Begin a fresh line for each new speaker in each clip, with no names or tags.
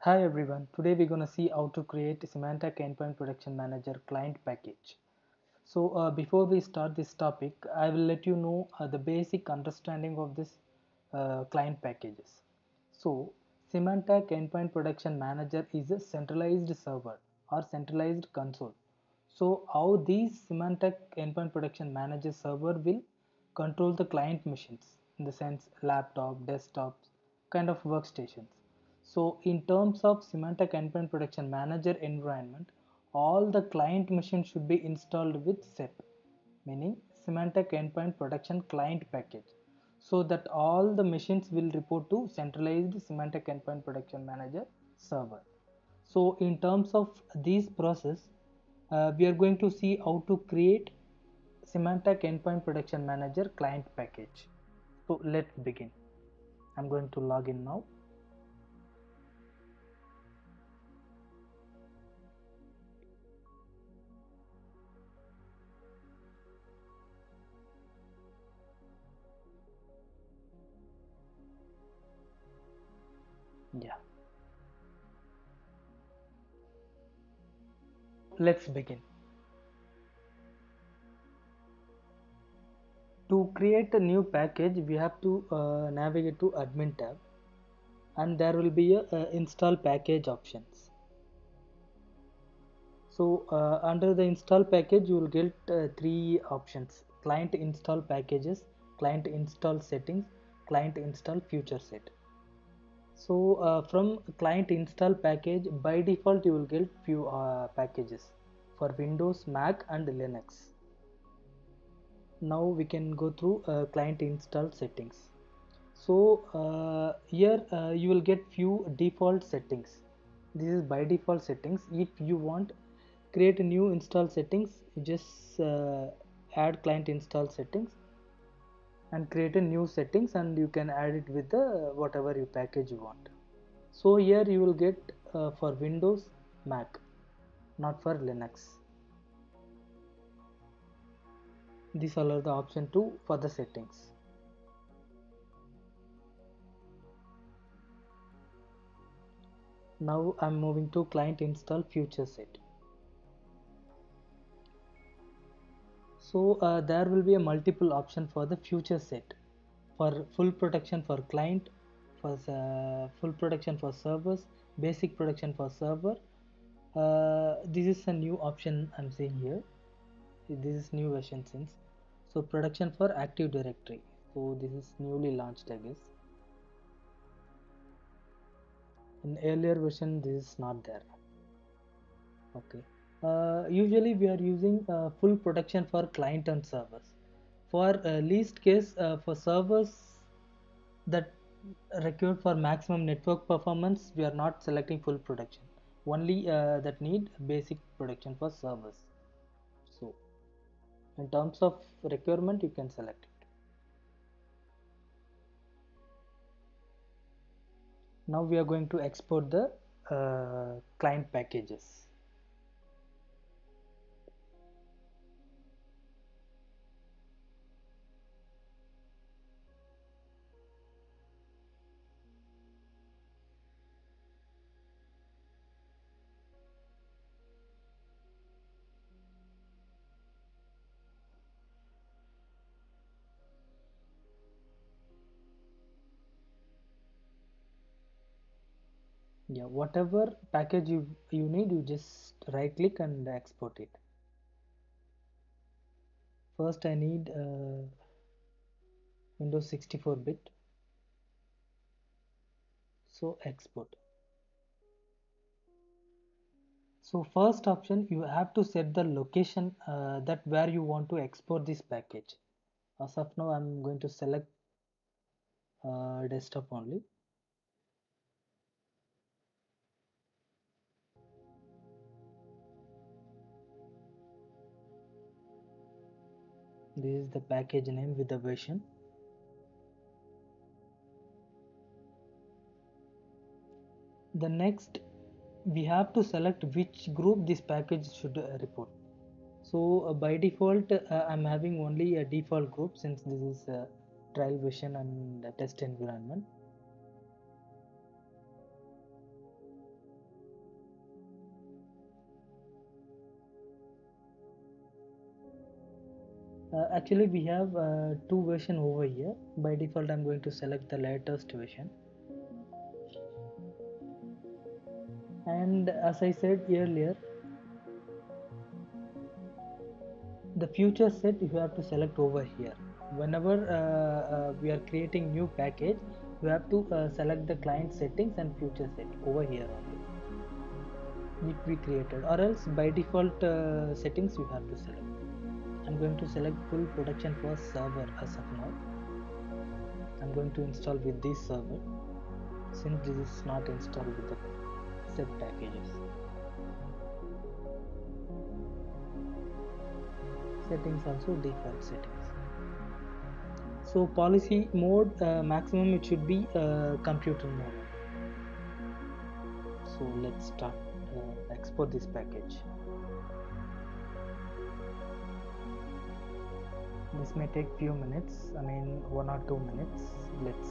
Hi everyone, today we're going to see how to create Symantec Endpoint Protection Manager client package. Before we start this topic, I will let you know the basic understanding of this client packages. So Symantec Endpoint Protection Manager is a centralized server or centralized console. So how these Symantec Endpoint Protection Manager server will control the client machines in the sense laptop, desktops, kind of workstations. So in terms of Symantec Endpoint Protection Manager environment, all the client machines should be installed with SEP, meaning Symantec Endpoint Protection Client Package, so that all the machines will report to centralized Symantec Endpoint Protection Manager server. So in terms of this process, we are going to see how to create Symantec Endpoint Protection Manager client package. So let's begin. I'm going to log in now. Yeah, let's begin. To create a new package, we have to navigate to admin tab, and there will be a install package options. So under the install package, you will get three options: client install packages, client install settings, client install future set. So from client install package, by default you will get few packages for Windows, Mac and Linux. Now we can go through client install settings. So here you will get few default settings. This is by default settings. If you want create a new install settings, you just add client install settings and create a new settings, and you can add it with the whatever you package you want. So here you will get for Windows, Mac, not for Linux. These all are the option 2 for the settings. Now I'm moving to client install future set. So there will be a multiple option for the future set, for full protection for client, for full protection for servers, basic protection for server. This is a new option I'm seeing here. This is new version since. So protection for Active Directory. So this is newly launched, I guess. In earlier version, this is not there. Okay. Usually we are using full protection for client and servers. For least case for servers that required for maximum network performance, we are not selecting full protection. Only that need basic protection for servers. So in terms of requirement, you can select it. Now we are going to export the client packages. Yeah, whatever package you need, you just right click and export it. First I need Windows 64-bit. So export. So first option, you have to set the location that where you want to export this package. As of now I'm going to select desktop only. This is the package name with the version. The next, we have to select which group this package should report. So by default I'm having only a default group, since this is a trial version and a test environment. Actually, we have two version over here. By default, I'm going to select the latest version. And as I said earlier, the future set you have to select over here. Whenever we are creating new package, you have to select the client settings and future set over here only if we created, or else by default settings you have to select. I'm going to select full production for server as of now. I'm going to install with this server since this is not installed with the set packages. Settings also default settings. So policy mode maximum it should be computer mode. So let's start export this package. This may take few minutes, I mean 1 or 2 minutes. Let's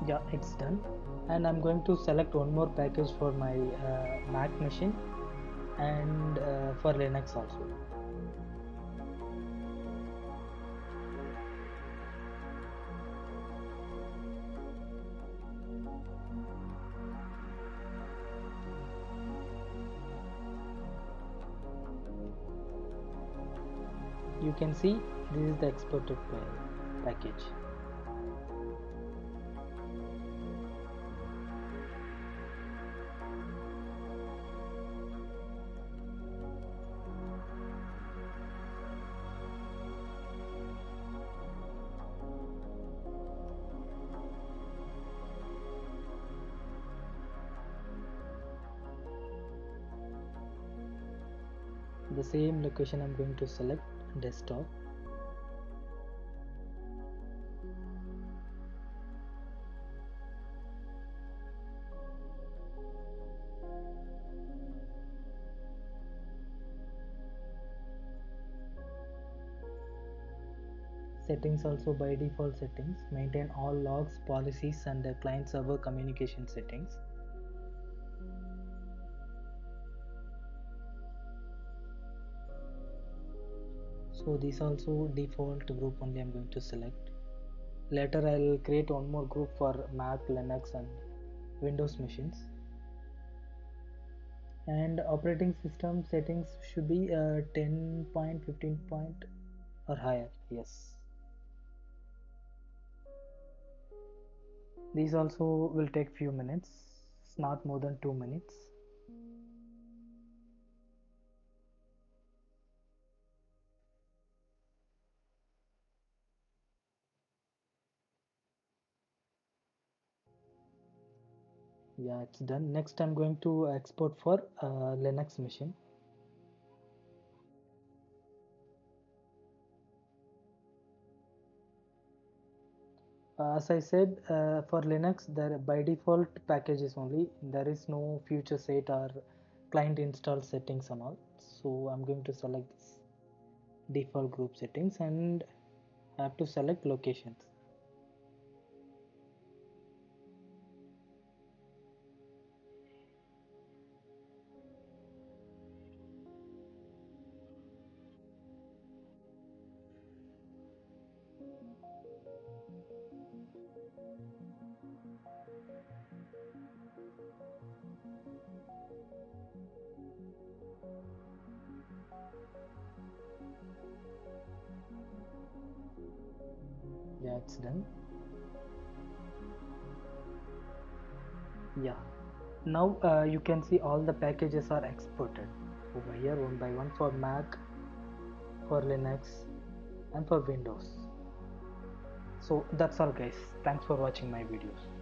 yeah, it's done. And I'm going to select one more package for my Mac machine and for Linux also. You can see this is the exported package. The same location I'm going to select desktop. Settings also by default settings. Maintain all logs, policies and the client server communication settings. So this also default group only I'm going to select. Later I'll create one more group for Mac, Linux and Windows machines. And operating system settings should be 10 point, 15 point or higher. Yes. These also will take few minutes, not more than 2 minutes. Yeah, it's done. Next I'm going to export for Linux machine. As I said, for Linux, there by default packages only. There is no future set or client install settings and all. So I'm going to select this default group settings and I have to select locations. Yeah, it's done. Yeah, now you can see all the packages are exported over here one by one for Mac, for Linux, and for Windows. So that's all guys, thanks for watching my videos.